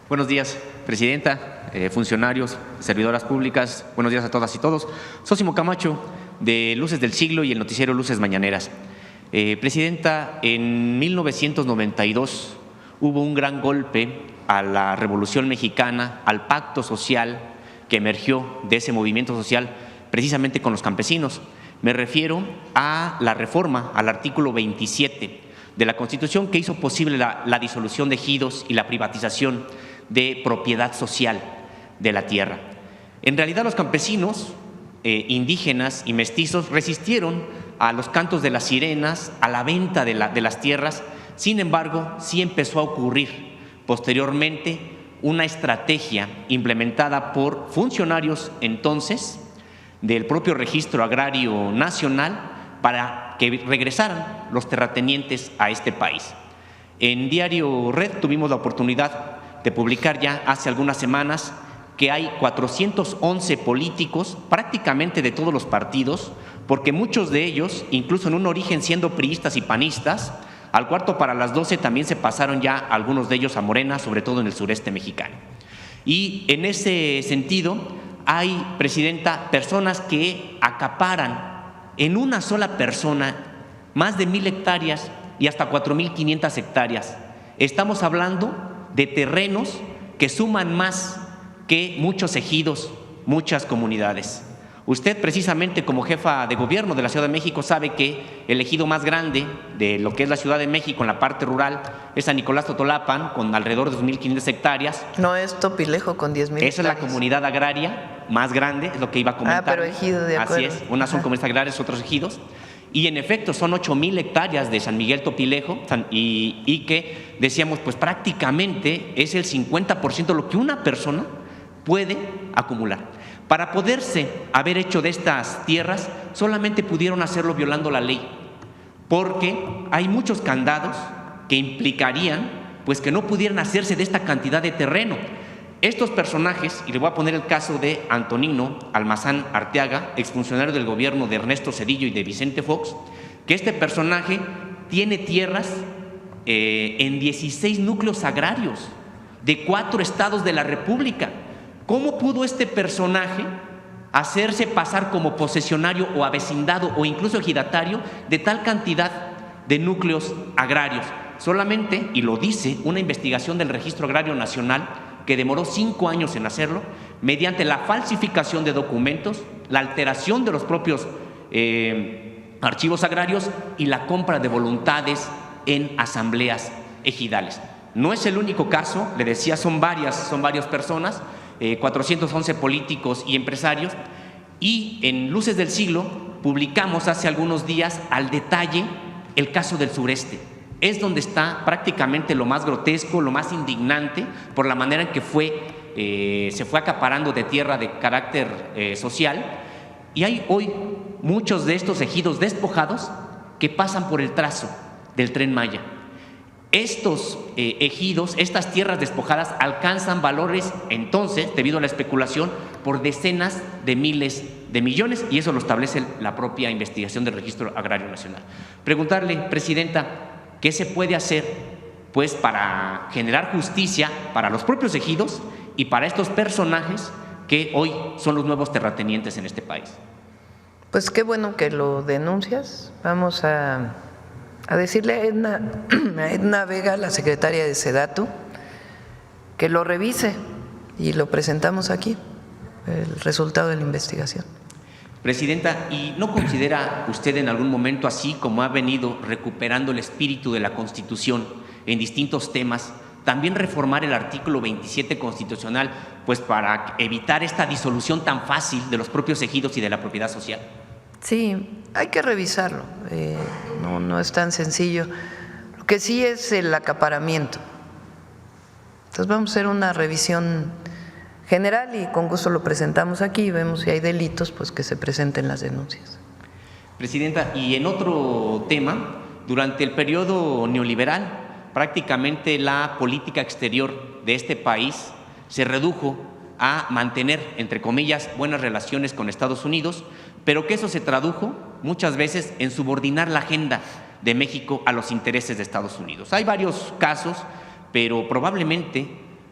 Buenos días, presidenta, funcionarios, servidoras públicas. Buenos días a todas y todos. Sósimo Camacho, de Luces del Siglo y el noticiero Luces Mañaneras. Presidenta, en 1992 hubo un gran golpe a la Revolución Mexicana, al pacto social que emergió de ese movimiento social precisamente con los campesinos. Me refiero a la reforma al artículo 27 de la Constitución que hizo posible la disolución de ejidos y la privatización de propiedad social de la tierra. En realidad los campesinos, indígenas y mestizos resistieron a los cantos de las sirenas, a la venta de las tierras. Sin embargo, sí empezó a ocurrir posteriormente una estrategia implementada por funcionarios entonces del propio Registro Agrario Nacional para que regresaran los terratenientes a este país. En Diario Red tuvimos la oportunidad de publicar ya hace algunas semanas que hay 411 políticos prácticamente de todos los partidos, porque muchos de ellos, incluso en un origen siendo priistas y panistas, al cuarto para las 12 también se pasaron ya algunos de ellos a Morena, sobre todo en el sureste mexicano. Y en ese sentido hay, presidenta, personas que acaparan en una sola persona más de 1,000 hectáreas y hasta 4,500 hectáreas. Estamos hablando de terrenos que suman más que muchos ejidos, muchas comunidades. Usted precisamente como jefa de gobierno de la Ciudad de México sabe que el ejido más grande de lo que es la Ciudad de México en la parte rural es San Nicolás Totolapan, con alrededor de 2,500 hectáreas. No es Topilejo con 10,000 hectáreas. Esa es la comunidad agraria más grande, es lo que iba a comentar. Ah, pero ejido, de acuerdo. Así es, unas son comunidades agrarias, otros ejidos. Y en efecto son 8,000 hectáreas de San Miguel Topilejo y que decíamos pues prácticamente es el 50% de lo que una persona puede acumular. Para poderse haber hecho de estas tierras solamente pudieron hacerlo violando la ley, porque hay muchos candados que implicarían pues que no pudieran hacerse de esta cantidad de terreno. Estos personajes, y le voy a poner el caso de Antonino Almazán Arteaga, exfuncionario del gobierno de Ernesto Zedillo y de Vicente Fox, que este personaje tiene tierras en 16 núcleos agrarios de 4 estados de la República. ¿Cómo pudo este personaje hacerse pasar como posesionario o avecindado o incluso ejidatario de tal cantidad de núcleos agrarios? Solamente, y lo dice una investigación del Registro Agrario Nacional, que demoró 5 años en hacerlo, mediante la falsificación de documentos, la alteración de los propios archivos agrarios y la compra de voluntades en asambleas ejidales. No es el único caso, le decía, son varias personas, 411 políticos y empresarios, y en Luces del Siglo publicamos hace algunos días al detalle el caso del sureste. Es donde está prácticamente lo más grotesco, lo más indignante, por la manera en que se fue acaparando de tierra de carácter social. Y hay hoy muchos de estos ejidos despojados que pasan por el trazo del Tren Maya. Estos ejidos, estas tierras despojadas alcanzan valores entonces, debido a la especulación, por decenas de miles de millones, y eso lo establece la propia investigación del Registro Agrario Nacional. Preguntarle, presidenta, ¿qué se puede hacer pues para generar justicia para los propios ejidos y para estos personajes que hoy son los nuevos terratenientes en este país? Pues qué bueno que lo denuncias. Vamos a decirle a Edna Vega, la secretaria de Sedatu, que lo revise y lo presentamos aquí, el resultado de la investigación. Presidenta, ¿y no considera usted en algún momento, así como ha venido recuperando el espíritu de la Constitución en distintos temas, también reformar el artículo 27 constitucional, pues para evitar esta disolución tan fácil de los propios ejidos y de la propiedad social? Sí, hay que revisarlo, no es tan sencillo. Lo que sí es el acaparamiento. Entonces vamos a hacer una revisión general y con gusto lo presentamos aquí y vemos si hay delitos, pues que se presenten las denuncias. Presidenta, y en otro tema, durante el periodo neoliberal, prácticamente la política exterior de este país se redujo a mantener, entre comillas, buenas relaciones con Estados Unidos, pero que eso se tradujo muchas veces en subordinar la agenda de México a los intereses de Estados Unidos. Hay varios casos, pero probablemente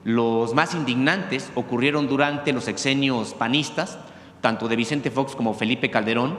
Los más indignantes ocurrieron durante los sexenios panistas, tanto de Vicente Fox como Felipe Calderón,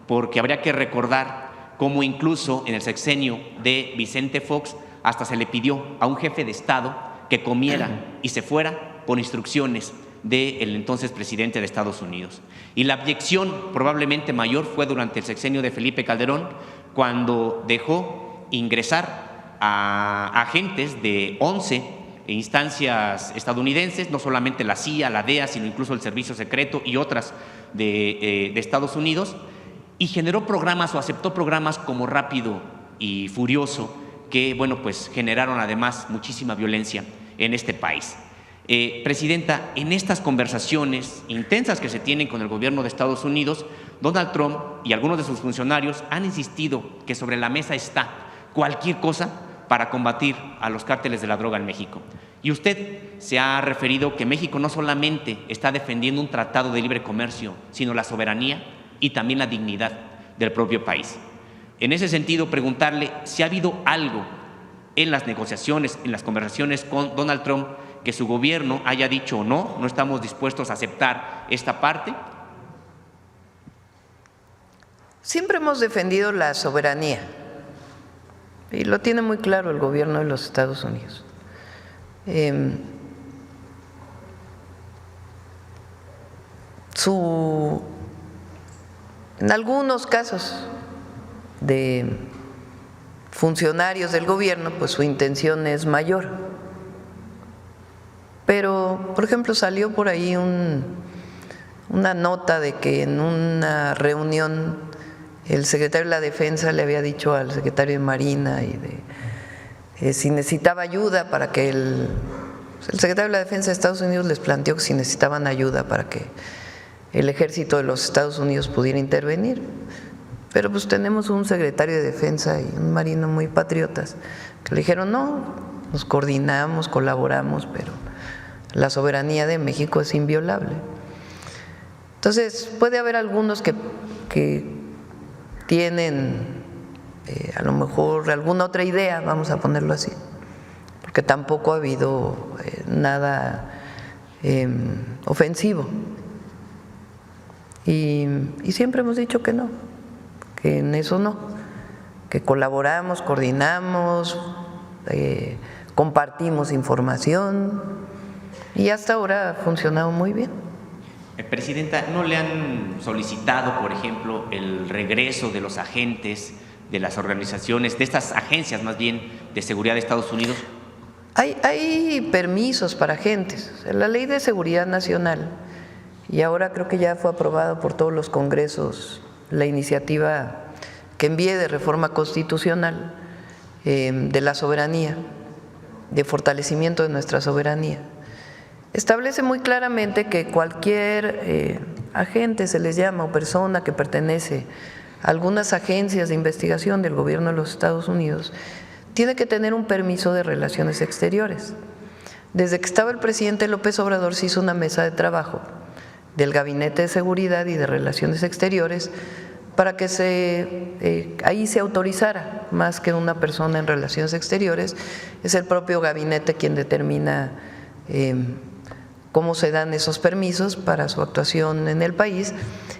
porque habría que recordar cómo incluso en el sexenio de Vicente Fox hasta se le pidió a un jefe de Estado que comiera y se fuera por instrucciones del entonces presidente de Estados Unidos. Y la abyección probablemente mayor fue durante el sexenio de Felipe Calderón, cuando dejó ingresar a agentes de 11 instancias estadounidenses, no solamente la CIA, la DEA, sino incluso el Servicio Secreto y otras de Estados Unidos, y generó programas o aceptó programas como Rápido y Furioso, que bueno, pues generaron además muchísima violencia en este país. Presidenta, en estas conversaciones intensas que se tienen con el gobierno de Estados Unidos, Donald Trump y algunos de sus funcionarios han insistido que sobre la mesa está cualquier cosa para combatir a los cárteles de la droga en México. Y usted se ha referido que México no solamente está defendiendo un tratado de libre comercio, sino la soberanía y también la dignidad del propio país. En ese sentido, preguntarle si ha habido algo en las negociaciones, en las conversaciones con Donald Trump, que su gobierno haya dicho no estamos dispuestos a aceptar esta parte. Siempre hemos defendido la soberanía y lo tiene muy claro el gobierno de los Estados Unidos. En algunos casos de funcionarios del gobierno, pues su intención es mayor. Pero, por ejemplo, salió por ahí una nota de que en una reunión el secretario de la Defensa le había dicho al secretario de Marina si necesitaba ayuda para que el secretario de la Defensa de Estados Unidos les planteó que si necesitaban ayuda para que el ejército de los Estados Unidos pudiera intervenir. Pero pues tenemos un secretario de Defensa y un marino muy patriotas que le dijeron no, nos coordinamos, colaboramos, pero la soberanía de México es inviolable. Entonces, puede haber algunos que tienen a lo mejor alguna otra idea, vamos a ponerlo así, porque tampoco ha habido nada ofensivo. Y siempre hemos dicho que no, que en eso no, que colaboramos, coordinamos, compartimos información. Y hasta ahora ha funcionado muy bien. Presidenta, ¿no le han solicitado, por ejemplo, el regreso de los agentes de las organizaciones, de estas agencias más bien de seguridad de Estados Unidos? Hay permisos para agentes. La Ley de Seguridad Nacional, y ahora creo que ya fue aprobado por todos los congresos la iniciativa que envíe de reforma constitucional de la soberanía, de fortalecimiento de nuestra soberanía. Establece muy claramente que cualquier agente, se les llama, o persona que pertenece a algunas agencias de investigación del gobierno de los Estados Unidos, tiene que tener un permiso de relaciones exteriores. Desde que estaba el presidente López Obrador se hizo una mesa de trabajo del Gabinete de Seguridad y de Relaciones Exteriores para que ahí se autorizara, más que una persona en relaciones exteriores, es el propio gabinete quien determina cómo se dan esos permisos para su actuación en el país,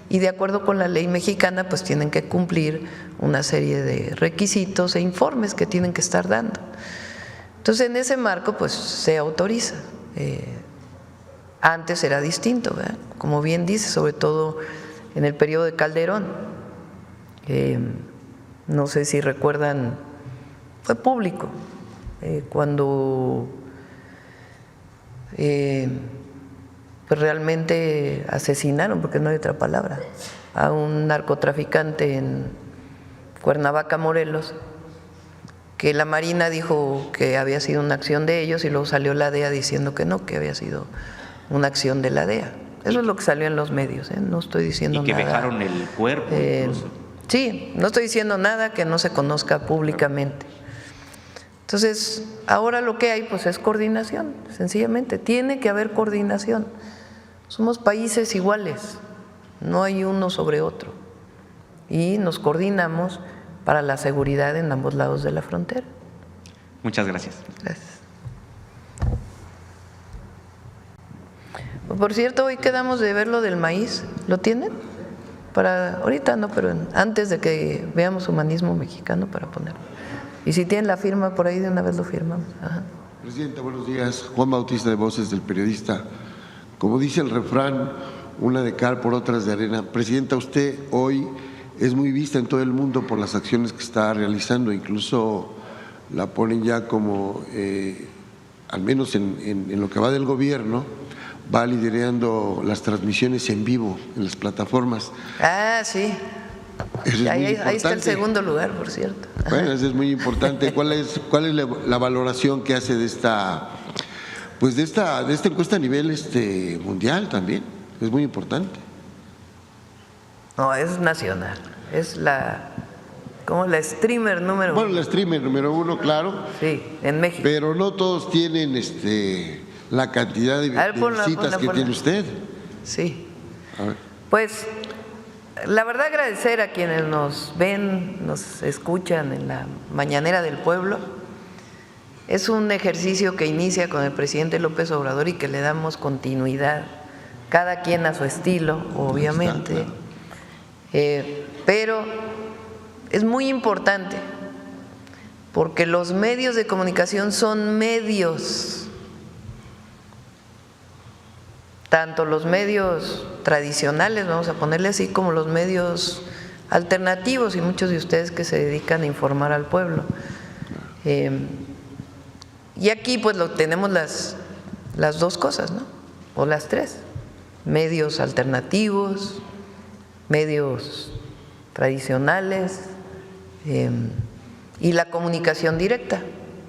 y de acuerdo con la ley mexicana pues tienen que cumplir una serie de requisitos e informes que tienen que estar dando. Entonces en ese marco pues se autoriza. Antes era distinto, ¿verdad? Como bien dice, sobre todo en el periodo de Calderón. No sé si recuerdan, fue público cuando pues realmente asesinaron, porque no hay otra palabra, a un narcotraficante en Cuernavaca, Morelos, que la Marina dijo que había sido una acción de ellos y luego salió la DEA diciendo que no, que había sido una acción de la DEA. Eso es lo que salió en los medios, no estoy diciendo nada. Y que dejaron el cuerpo incluso. Sí, no estoy diciendo nada que no se conozca públicamente. Entonces, ahora lo que hay pues es coordinación, sencillamente, tiene que haber coordinación. Somos países iguales, no hay uno sobre otro, y nos coordinamos para la seguridad en ambos lados de la frontera. Muchas gracias. Gracias. Por cierto, hoy quedamos de ver lo del maíz. ¿Lo tienen? Para ahorita no, pero antes de que veamos Humanismo Mexicano para ponerlo. Y si tienen la firma por ahí, de una vez lo firmamos. Ajá. Presidenta, buenos días. Juan Bautista de Voces del Periodista. Como dice el refrán, una de cal por otras de arena. Presidenta, usted hoy es muy vista en todo el mundo por las acciones que está realizando, incluso la ponen ya como, al menos en lo que va del gobierno, va liderando las transmisiones en vivo en las plataformas. Ah, sí. Eso es ahí muy está el segundo lugar, por cierto. Bueno, eso es muy importante. ¿Cuál es la valoración que hace de esta encuesta a nivel mundial también? Es muy importante. No, es nacional. Es la streamer número uno. Bueno, la streamer número uno, claro. Sí, en México. Pero no todos tienen la cantidad de visitas que tiene usted. Sí. A ver. Pues la verdad, agradecer a quienes nos ven, nos escuchan en la Mañanera del Pueblo. Es un ejercicio que inicia con el presidente López Obrador y que le damos continuidad, cada quien a su estilo, obviamente. Pero es muy importante porque los medios de comunicación son medios, tanto los medios tradicionales, vamos a ponerle así, como los medios alternativos y muchos de ustedes que se dedican a informar al pueblo. Y aquí pues tenemos las dos cosas, ¿no? O las tres: medios alternativos, medios tradicionales y la comunicación directa,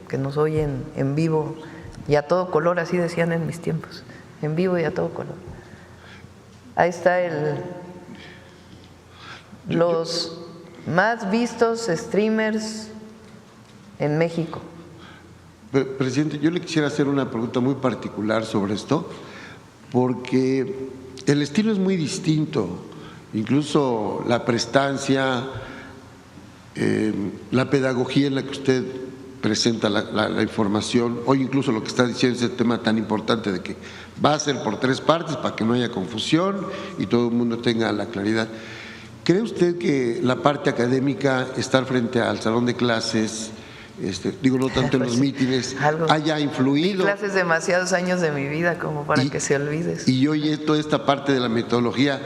que nos oyen en vivo y a todo color, así decían en mis tiempos, en vivo y a todo color. Ahí está los más vistos streamers en México. Presidente, yo le quisiera hacer una pregunta muy particular sobre esto, porque el estilo es muy distinto, incluso la prestancia, la pedagogía en la que usted presenta la información, hoy incluso lo que está diciendo ese tema tan importante de que va a ser por tres partes para que no haya confusión y todo el mundo tenga la claridad. ¿Cree usted que la parte académica, estar frente al salón de clases, no tanto en los mítines, haya influido? Di clases demasiados años de mi vida como para que se olvide. Y hoy toda esta parte de la metodología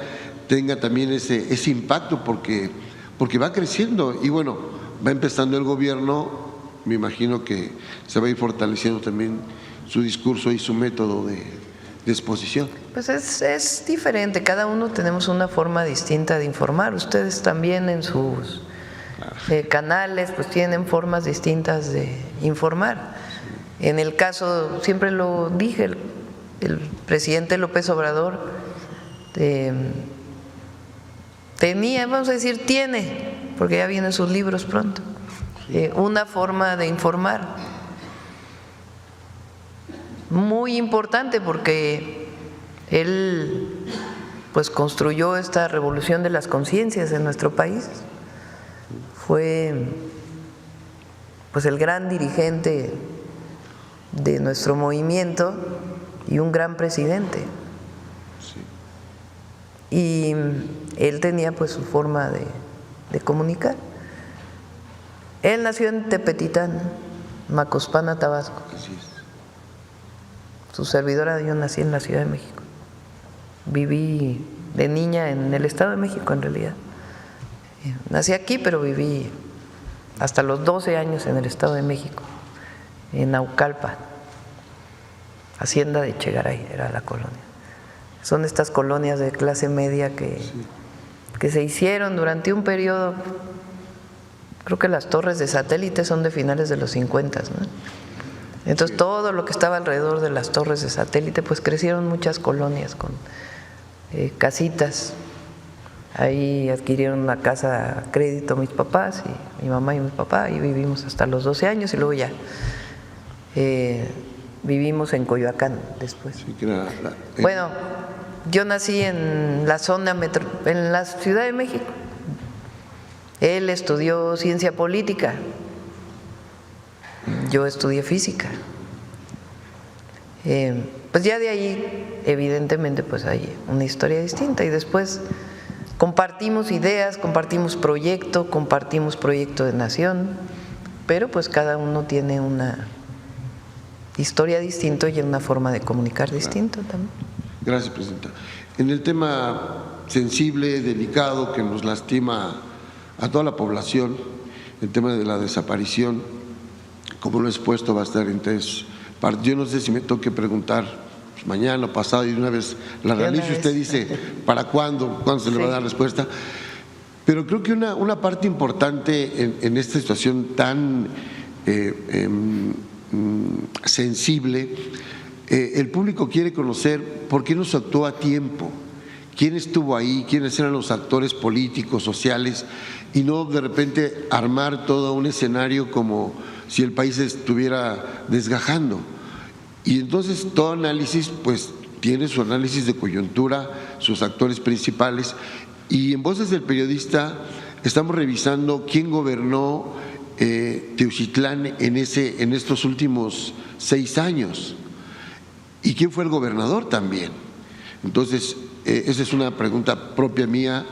tenga también ese impacto porque va creciendo y bueno, va empezando el gobierno, me imagino que se va a ir fortaleciendo también su discurso y su método de exposición. Pues es diferente, cada uno tenemos una forma distinta de informar. Ustedes también en sus canales pues tienen formas distintas de informar. En el caso, siempre lo dije, el presidente López Obrador tenía, vamos a decir, tiene, porque ya vienen sus libros pronto, una forma de informar muy importante, porque él pues construyó esta revolución de las conciencias en nuestro país. Fue pues el gran dirigente de nuestro movimiento y un gran presidente. Y él tenía pues su forma de comunicar. Él nació en Tepetitán, Macospana, Tabasco. Su servidora, yo nací en la Ciudad de México. Viví de niña en el Estado de México, en realidad. Nací aquí, pero viví hasta los 12 años en el Estado de México, en Naucalpan, Hacienda de Chegaray, era la colonia. Son estas colonias de clase media que se hicieron durante un periodo. Creo que las torres de satélite son de finales de los 50, ¿no? Entonces todo lo que estaba alrededor de las torres de satélite, pues crecieron muchas colonias con casitas. Ahí adquirieron una casa a crédito mis papás, y mi mamá y mi papá, y vivimos hasta los 12 años y luego ya vivimos en Coyoacán después. Sí, bueno, yo nací en la zona en la Ciudad de México. Él estudió ciencia política, yo estudié física. pues ya de ahí evidentemente pues hay una historia distinta y después compartimos ideas, compartimos proyecto de nación, pero pues cada uno tiene una historia distinta y una forma de comunicar distinto también. Gracias, Presidenta. En el tema sensible, delicado, que nos lastima a toda la población, el tema de la desaparición, como lo he expuesto, va a estar en 3 partes. Yo no sé si me toque preguntar pues, mañana o pasado y de una vez la realizo. Usted dice, ¿para cuándo? ¿Cuándo se le va a dar respuesta? Pero creo que una parte importante en esta situación tan sensible, el público quiere conocer por qué no se actuó a tiempo, quién estuvo ahí, quiénes eran los actores políticos, sociales, y no de repente armar todo un escenario como si el país estuviera desgajando. Y entonces todo análisis pues tiene su análisis de coyuntura, sus actores principales, y en Voces del Periodista estamos revisando quién gobernó Teucitlán en estos últimos 6 años y quién fue el gobernador también. Entonces esa es una pregunta propia mía.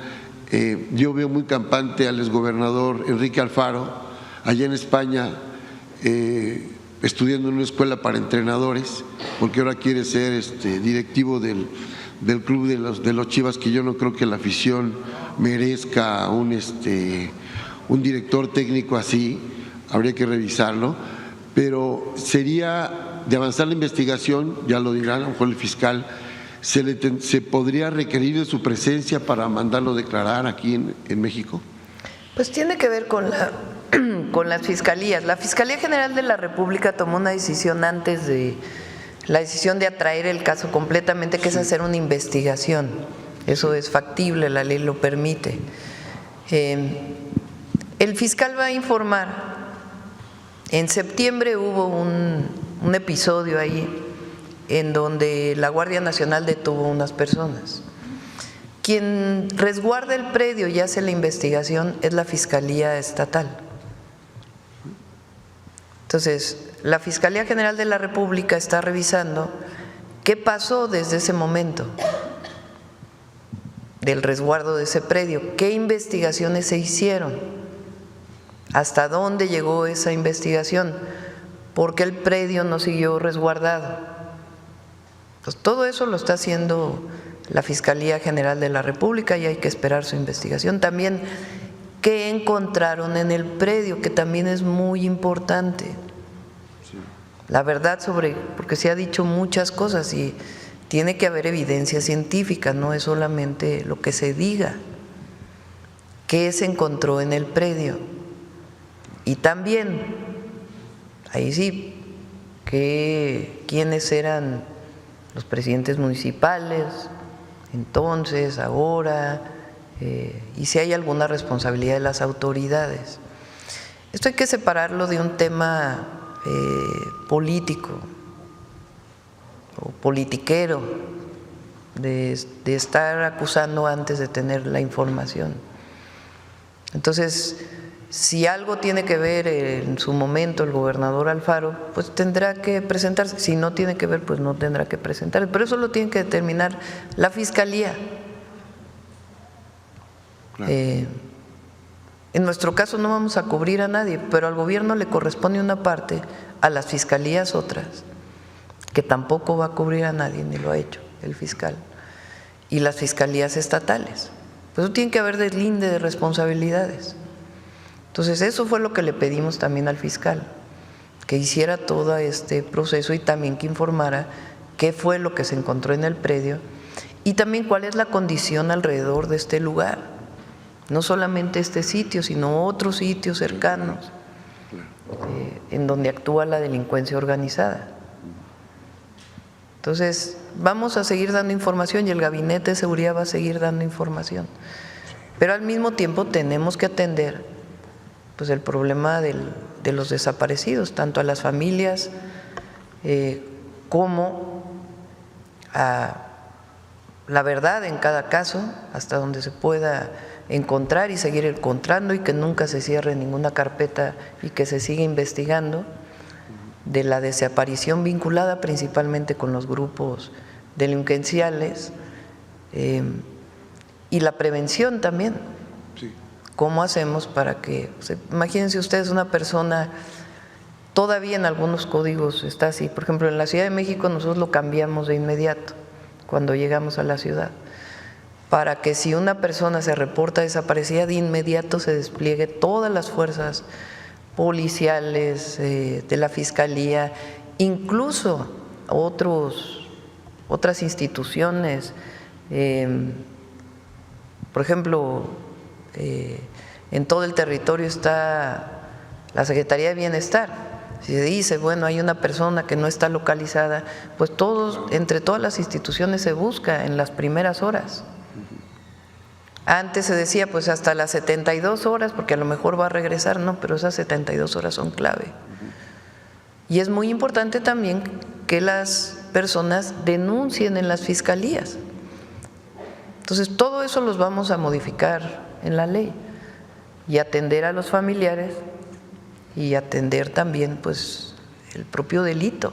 Yo veo muy campante al exgobernador Enrique Alfaro allá en España, estudiando en una escuela para entrenadores, porque ahora quiere ser directivo del club de los Chivas, que yo no creo que la afición merezca un director técnico así, habría que revisarlo, pero sería de avanzar la investigación, ya lo dirá a lo mejor el fiscal, ¿se podría requerir de su presencia para mandarlo declarar aquí en México? Pues tiene que ver con las fiscalías. La Fiscalía General de la República tomó una decisión antes de la decisión de atraer el caso completamente, que es hacer una investigación. Eso es factible, la ley lo permite. El fiscal va a informar. En septiembre hubo un episodio ahí en donde la Guardia Nacional detuvo unas personas. Quien resguarda el predio y hace la investigación es la Fiscalía Estatal. Entonces, la Fiscalía General de la República está revisando qué pasó desde ese momento del resguardo de ese predio, qué investigaciones se hicieron, hasta dónde llegó esa investigación, por qué el predio no siguió resguardado. Entonces, todo eso lo está haciendo la Fiscalía General de la República y hay que esperar su investigación. También, ¿qué encontraron en el predio? Que también es muy importante. La verdad porque se ha dicho muchas cosas y tiene que haber evidencia científica, no es solamente lo que se diga. ¿Qué se encontró en el predio? Y también, ahí sí, quiénes eran los presidentes municipales, entonces, ahora, y si hay alguna responsabilidad de las autoridades. Esto hay que separarlo de un tema político o politiquero, de estar acusando antes de tener la información. Entonces, si algo tiene que ver en su momento el gobernador Alfaro, pues tendrá que presentarse. Si no tiene que ver, pues no tendrá que presentarse. Pero eso lo tiene que determinar la Fiscalía. Claro. En nuestro caso no vamos a cubrir a nadie, pero al gobierno le corresponde una parte, a las fiscalías otras, que tampoco va a cubrir a nadie, ni lo ha hecho el fiscal, y las fiscalías estatales. Pues eso tiene que haber deslinde de responsabilidades. Entonces, eso fue lo que le pedimos también al fiscal, que hiciera todo este proceso y también que informara qué fue lo que se encontró en el predio y también cuál es la condición alrededor de este lugar. No solamente este sitio, sino otros sitios cercanos en donde actúa la delincuencia organizada. Entonces, vamos a seguir dando información y el Gabinete de Seguridad va a seguir dando información. Pero al mismo tiempo tenemos que atender pues el problema de los desaparecidos, tanto a las familias como a la verdad en cada caso, hasta donde se pueda encontrar y seguir encontrando y que nunca se cierre ninguna carpeta y que se siga investigando. de la desaparición vinculada principalmente con los grupos delincuenciales y la prevención también. Sí. ¿Cómo hacemos para que, imagínense ustedes una persona, todavía en algunos códigos está así, por ejemplo en la Ciudad de México nosotros lo cambiamos de inmediato cuando llegamos a la ciudad, para que si una persona se reporta desaparecida, de inmediato se despliegue todas las fuerzas policiales, de la Fiscalía, incluso otras instituciones, por ejemplo, en todo el territorio está la Secretaría de Bienestar. Si se dice, bueno, hay una persona que no está localizada, pues entre todas las instituciones se busca en las primeras horas. Antes se decía pues hasta las 72 horas, porque a lo mejor va a regresar, no, pero esas 72 horas son clave. Y es muy importante también que las personas denuncien en las fiscalías. Entonces, todo eso los vamos a modificar en la ley y atender a los familiares y atender también pues el propio delito.